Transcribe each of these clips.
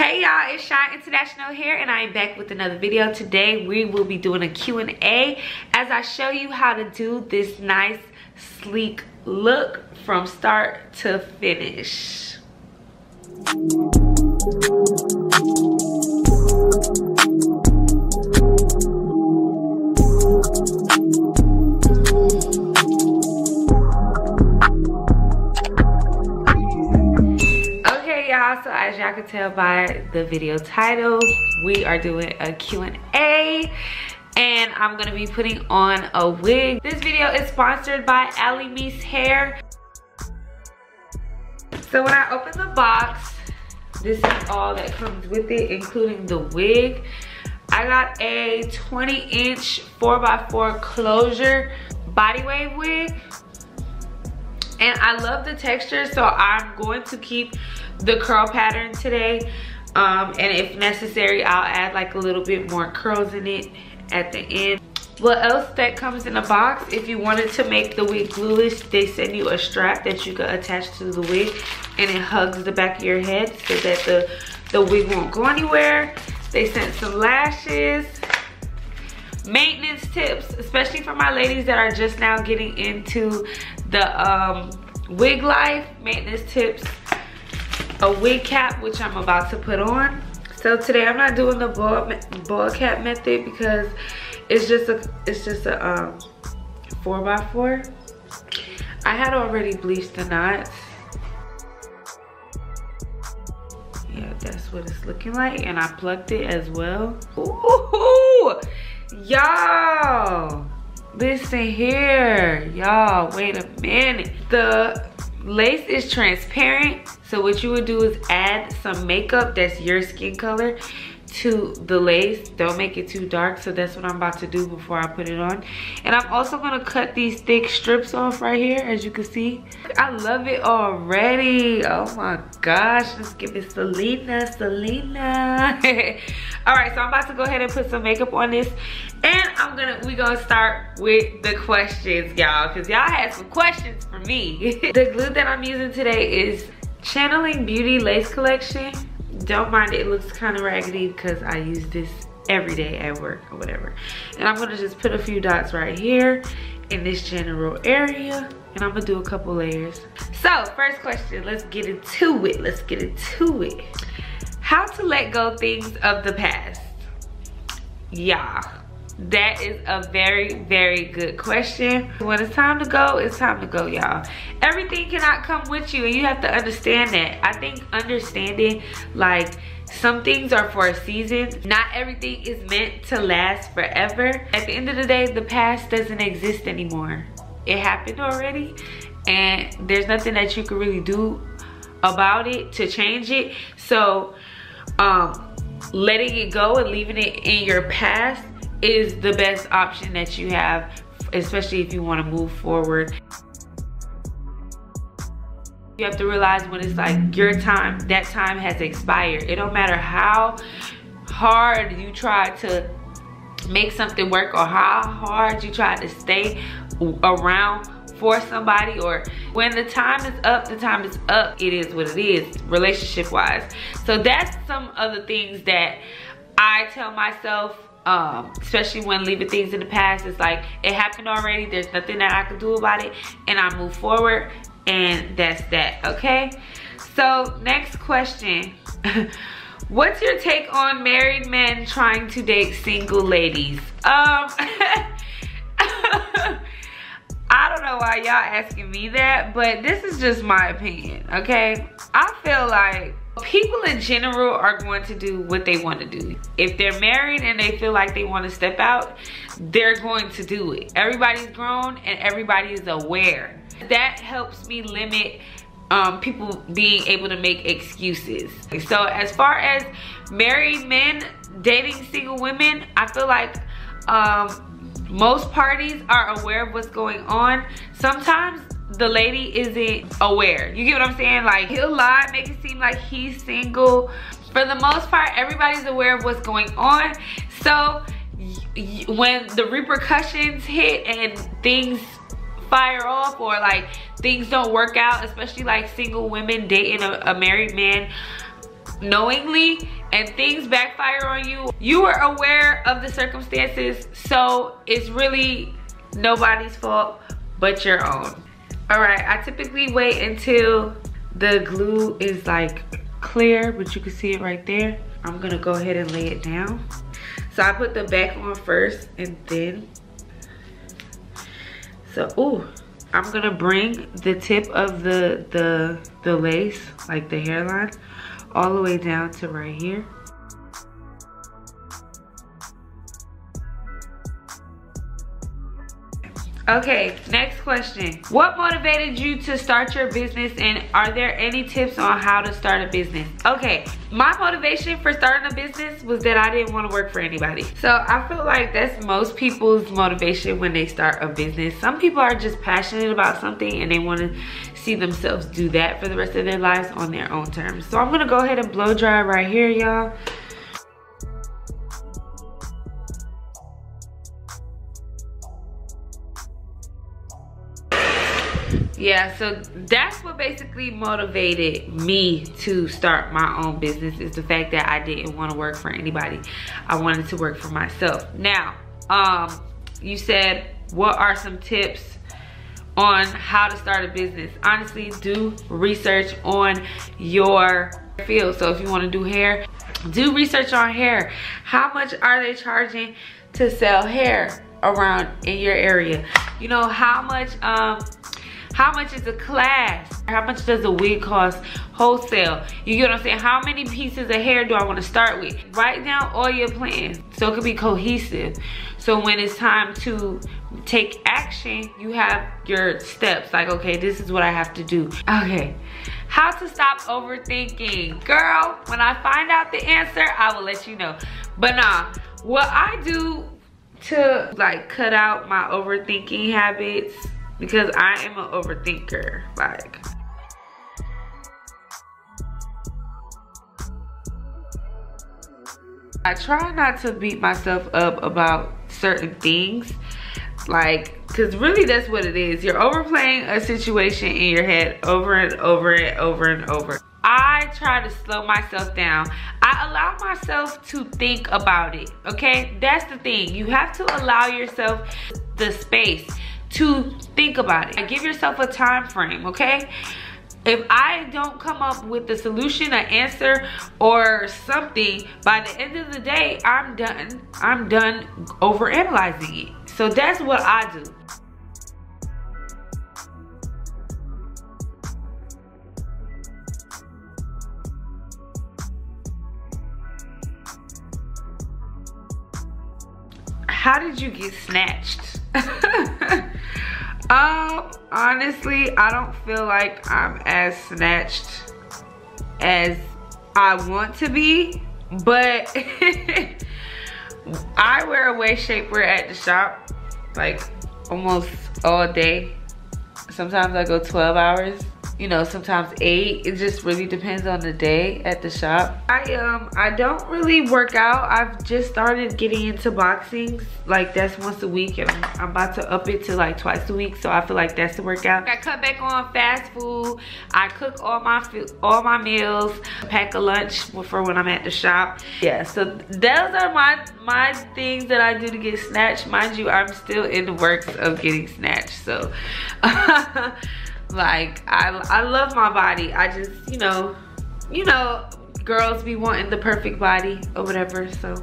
Hey y'all, it's Shyne.intl here, and I am back with another video. Today we will be doing a Q&A as I show you how to do this nice sleek look from start to finish. So as y'all can tell by the video title, we are doing a Q&A and I'm gonna be putting on a wig. This video is sponsored by ALIMICE hair. So when I open the box, this is all that comes with it, including the wig. I got a 20-inch 4x4 closure body wave wig. And I love the texture, so I'm going to keep the curl pattern today. And if necessary, I'll add like a little bit more curls in it at the end. What else that comes in the box, if you wanted to make the wig glueless, they send you a strap that you can attach to the wig and it hugs the back of your head so that the wig won't go anywhere. They sent some lashes. Maintenance tips, especially for my ladies that are just now getting into the wig life. Maintenance tips, a wig cap, which I'm about to put on. So today I'm not doing the ball cap method because it's just a 4x4. I had already bleached the knots. Yeah, that's what it's looking like, and I plucked it as well. Ooh, y'all, listen here, y'all, wait a minute. The lace is transparent, so what you would do is add some makeup that's your skin color to the lace. Don't make it too dark, so that's what I'm about to do before I put it on. And I'm also gonna cut these thick strips off right here, as you can see. I love it already. Oh my gosh, let's give it Selena. All right, so I'm about to go ahead and put some makeup on this, and we gonna start with the questions, y'all, because y'all had some questions for me. The glue that I'm using today is Channeling Beauty Lace Collection. Don't mind it looks kind of raggedy because I use this every day at work or whatever. And I'm gonna just put a few dots right here in this general area, and I'm gonna do a couple layers. So first question, let's get into it. How to let go things of the past? Yeah, that is a very, very good question. When it's time to go, it's time to go, y'all. Everything cannot come with you, and you have to understand that. I think understanding, like, some things are for a season. Not everything is meant to last forever. At the end of the day, the past doesn't exist anymore. It happened already, and there's nothing that you can really do about it to change it. So, letting it go and leaving it in your past is the best option that you have, especially if you want to move forward. You have to realize when it's like your time, that time has expired. It don't matter how hard you try to make something work or how hard you try to stay around for somebody, or when the time is up, the time is up. It is what it is, relationship wise. So that's some of the things that I tell myself, especially when leaving things in the past. It's like, it happened already, there's nothing that I can do about it, and I move forward, and that's that, okay? So next question. What's your take on married men trying to date single ladies? I don't know why y'all asking me that, but this is just my opinion, okay? I feel like people in general are going to do what they want to do. If they're married and they feel like they want to step out, they're going to do it. Everybody's grown and everybody is aware. That helps me limit people being able to make excuses. So as far as married men dating single women, I feel like most parties are aware of what's going on. Sometimes the lady isn't aware. You get what I'm saying? Like, he'll lie, make it seem like he's single. For the most part, everybody's aware of what's going on. So when the repercussions hit and things fire off, or like things don't work out, especially like single women dating a married man, knowingly and things backfire on you, you were aware of the circumstances, so it's really nobody's fault but your own. All right, I typically wait until the glue is like clear, but you can see it right there. I'm gonna go ahead and lay it down. So I put the back on first and then, so I'm gonna bring the tip of the lace, like the hairline, all the way down to right here. Okay, next question. What motivated you to start your business, and are there any tips on how to start a business? Okay, my motivation for starting a business was that I didn't want to work for anybody. So I feel like that's most people's motivation when they start a business. Some people are just passionate about something and they want to see themselves do that for the rest of their lives on their own terms. So I'm gonna go ahead and blow dry right here, y'all. Yeah, so that's what basically motivated me to start my own business, is the fact that I didn't want to work for anybody. I wanted to work for myself. Now, you said, what are some tips on how to start a business? Honestly, do research on your field. So if you want to do hair, do research on hair. How much are they charging to sell hair around in your area? You know, how much is a class? How much does a wig cost wholesale? You get what I'm saying? How many pieces of hair do I want to start with? Write down all your plans so it can be cohesive. So when it's time to take action, you have your steps. Like, okay, this is what I have to do. Okay, how to stop overthinking. Girl, when I find out the answer, I will let you know. But nah, what I do to like cut out my overthinking habits, because I am an overthinker, like, I try not to beat myself up about certain things, like, because really that's what it is. You're overplaying a situation in your head over and over and over and over. I try to slow myself down. I allow myself to think about it, okay? That's the thing. You have to allow yourself the space to think about it. Give yourself a time frame, okay? If I don't come up with the solution, an answer, or something, by the end of the day, I'm done. I'm done overanalyzing it. So that's what I do. How did you get snatched? Honestly, I don't feel like I'm as snatched as I want to be, but I wear a waist shapewear at the shop like almost all day. Sometimes I go 12 hours, you know, sometimes 8. It just really depends on the day at the shop. I don't really work out. I've just started getting into boxing. Like, that's once a week, and I'm about to up it to like twice a week. So I feel like that's the workout. I cut back on fast food. I cook all my meals. Pack a lunch for when I'm at the shop. Yeah, so those are my things that I do to get snatched. Mind you, I'm still in the works of getting snatched. So like, I love my body. I just, you know, girls be wanting the perfect body or whatever. So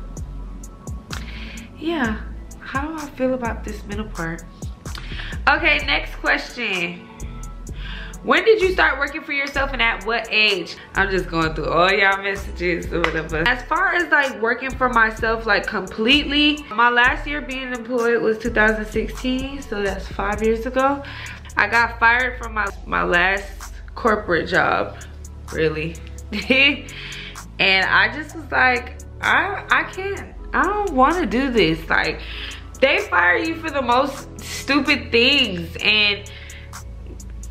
yeah, how do I feel about this middle part? Okay, next question. When did you start working for yourself, and at what age? I'm just going through all y'all messages or whatever. As far as like working for myself, like completely, my last year being employed was 2016, so that's 5 years ago. I got fired from my last corporate job, really. And I just was like, I don't want to do this. Like, they fire you for the most stupid things. And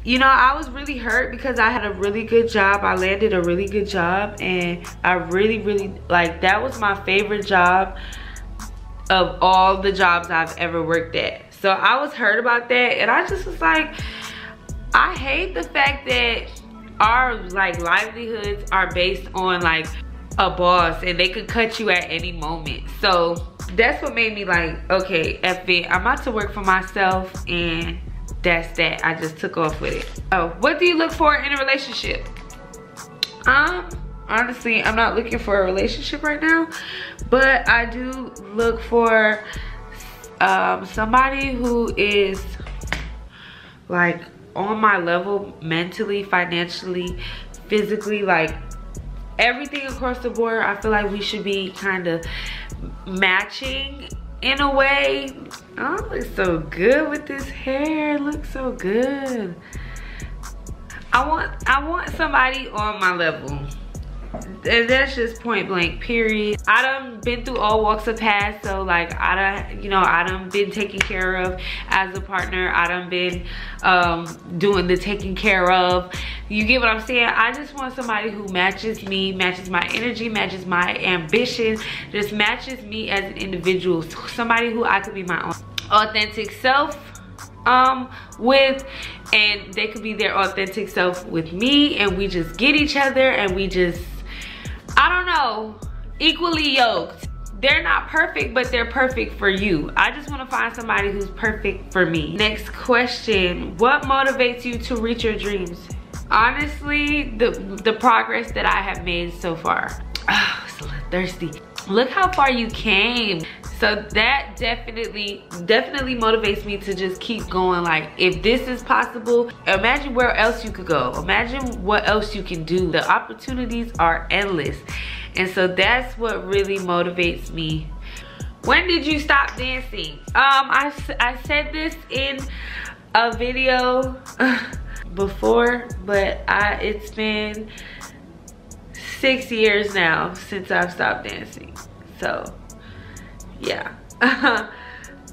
you know, I was really hurt because I had a really good job. I landed a really good job, and I really, like, that was my favorite job of all the jobs I've ever worked at. So I was hurt about that, and I just was like, I hate the fact that our like livelihoods are based on like a boss, and they could cut you at any moment. So that's what made me like, okay, F it, I'm about to work for myself, and that's that. I just took off with it. Oh, what do you look for in a relationship? Honestly, I'm not looking for a relationship right now, but I do look for somebody who is like on my level mentally, financially, physically, like everything across the board. I feel like we should be kind of matching in a way. Oh, it looks so good with this hair. It looks so good. I want somebody on my level. And that's just point blank, period. I done been through all walks of path, so like I done been taken care of as a partner. I done been doing the taking care of. You get what I'm saying? I just want somebody who matches me, matches my energy, matches my ambition, just matches me as an individual. Somebody who I could be my own authentic self with, and they could be their authentic self with me, and we just get each other, and we just, I don't know, equally yoked. They're not perfect, but they're perfect for you. I just want to find somebody who's perfect for me. Next question, what motivates you to reach your dreams? Honestly, the progress that I have made so far. Oh, it's a little thirsty. Look how far you came. So that definitely motivates me to just keep going. Like, if this is possible, imagine where else you could go. Imagine what else you can do. The opportunities are endless. And so that's what really motivates me. When did you stop dancing? I said this in a video before, but it's been 6 years now since I've stopped dancing. So yeah.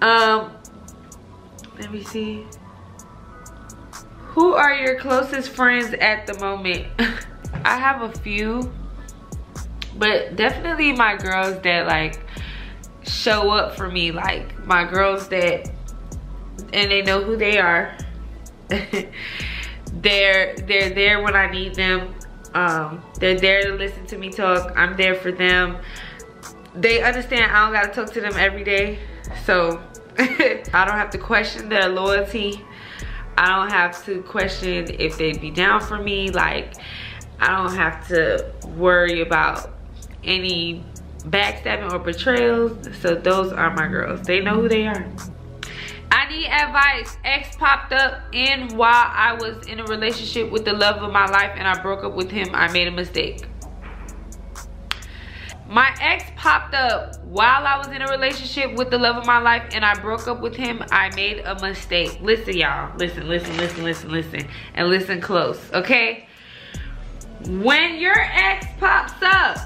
Let me see. Who are your closest friends at the moment? I have a few, but definitely my girls that like show up for me, like my girls that, and they know who they are. They're there when I need them. They're there to listen to me talk. I'm there for them. They understand I don't gotta talk to them every day, so I don't have to question their loyalty. I don't have to question if they'd be down for me. Like, I don't have to worry about any backstabbing or betrayals. So those are my girls. They know who they are. I need advice. Ex popped up in while I was in a relationship with the love of my life, and I broke up with him. I made a mistake. My ex popped up while I was in a relationship with the love of my life, and I broke up with him. I made a mistake. Listen, y'all. Listen. And listen close, okay? When your ex pops up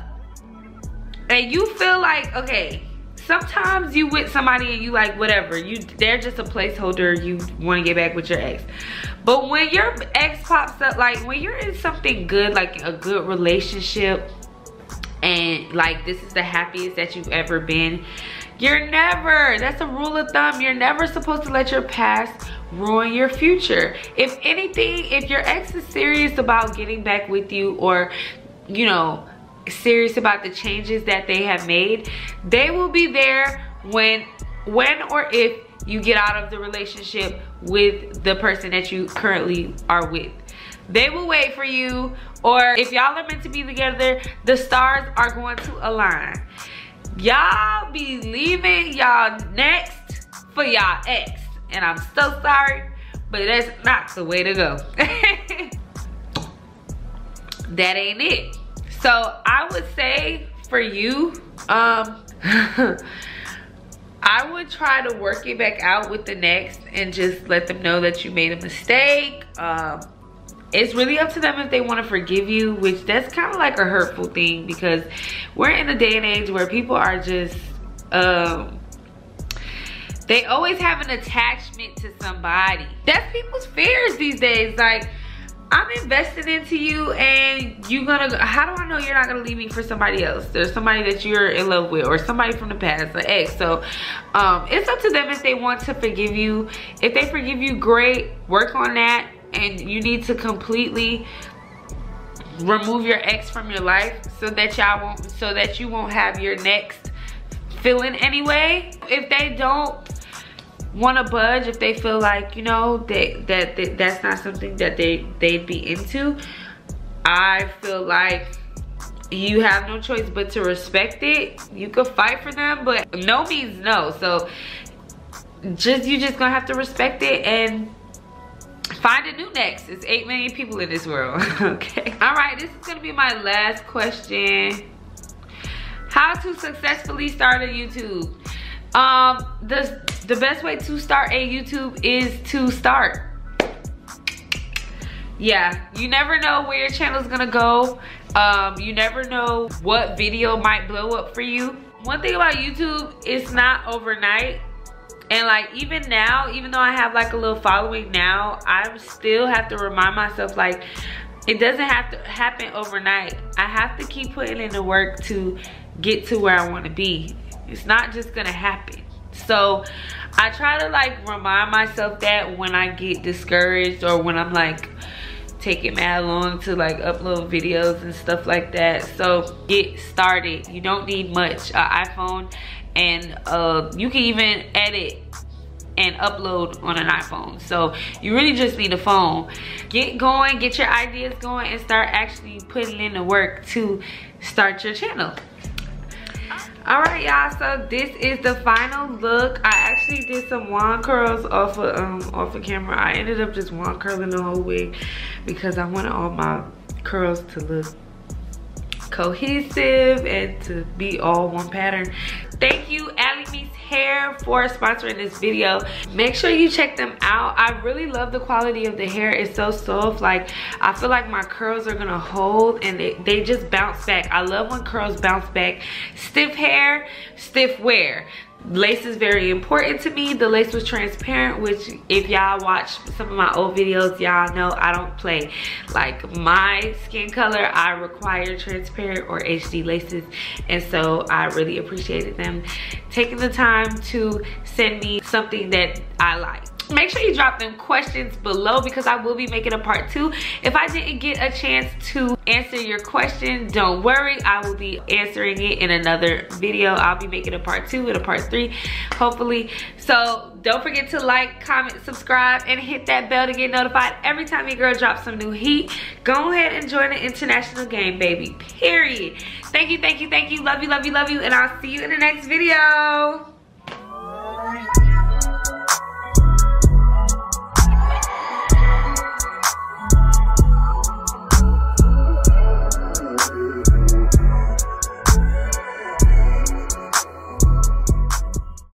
and you feel like, okay, sometimes you with somebody and you like whatever, they're just a placeholder, you want to get back with your ex. But when your ex pops up, like when you're in something good, like a good relationship, and like this is the happiest that you've ever been, you're never, that's a rule of thumb, you're never supposed to let your past ruin your future. If anything, if your ex is serious about getting back with you, or you know, serious about the changes that they have made, they will be there when or if you get out of the relationship with the person that you currently are with. They will wait for you, or if y'all are meant to be together, the stars are going to align. Y'all be leaving y'all next for y'all ex, and I'm so sorry, but that's not the way to go. That ain't it. So I would say for you, I would try to work it back out with the next and just let them know that you made a mistake. It's really up to them if they want to forgive you, which that's kind of like a hurtful thing, because we're in a day and age where people are just, they always have an attachment to somebody. That's people's fears these days. Like, I'm invested into you, and you gonna, how do I know you're not gonna leave me for somebody else? There's somebody that you're in love with, or somebody from the past, an ex. So it's up to them if they want to forgive you. If they forgive you, great, work on that. And you need to completely remove your ex from your life so that you won't have your next feeling anyway. If they don't want to budge, if they feel like, you know, that's not something that they'd be into, I feel like you have no choice but to respect it. You could fight for them, but no means no. So you just gonna have to respect it and find a new next. It's 8 million people in this world. Okay, all right, this is gonna be my last question. How to successfully start a YouTube? The best way to start a YouTube is to start. Yeah, you never know where your channel's gonna go. You never know what video might blow up for you. One thing about YouTube, it's not overnight. And like, even now, even though I have like a little following now, I still have to remind myself, like, it doesn't have to happen overnight. I have to keep putting in the work to get to where I want to be. It's not just gonna happen. So I try to like remind myself that when I get discouraged, or when I'm like taking mad long to like upload videos and stuff like that. So get started. You don't need much. An iPhone, and you can even edit and upload on an iPhone. So you really just need a phone. Get going, get your ideas going, and start actually putting in the work to start your channel. All right, y'all, so this is the final look. I actually did some wand curls off of camera. I ended up just wand curling the whole wig because I wanted all my curls to look cohesive and to be all one pattern. Thank you, ALIMICE hair, for sponsoring this video. Make sure you check them out. I really love the quality of the hair. It's so soft. Like, I feel like my curls are gonna hold and they just bounce back. I love when curls bounce back. Stiff hair, stiff wear. Lace is very important to me. The lace was transparent, which if y'all watch some of my old videos, y'all know I don't play. Like, my skin color, I require transparent or HD laces, and so I really appreciated them taking the time to send me something that I like. Make sure you drop them questions below because I will be making a part 2. If I didn't get a chance to answer your question, don't worry. I will be answering it in another video. I'll be making a part 2 and a part 3, hopefully. So don't forget to like, comment, subscribe, and hit that bell to get notified every time your girl drops some new heat. Go ahead and join the international game, baby. Period. Thank you, thank you, thank you. Love you, love you, love you. And I'll see you in the next video.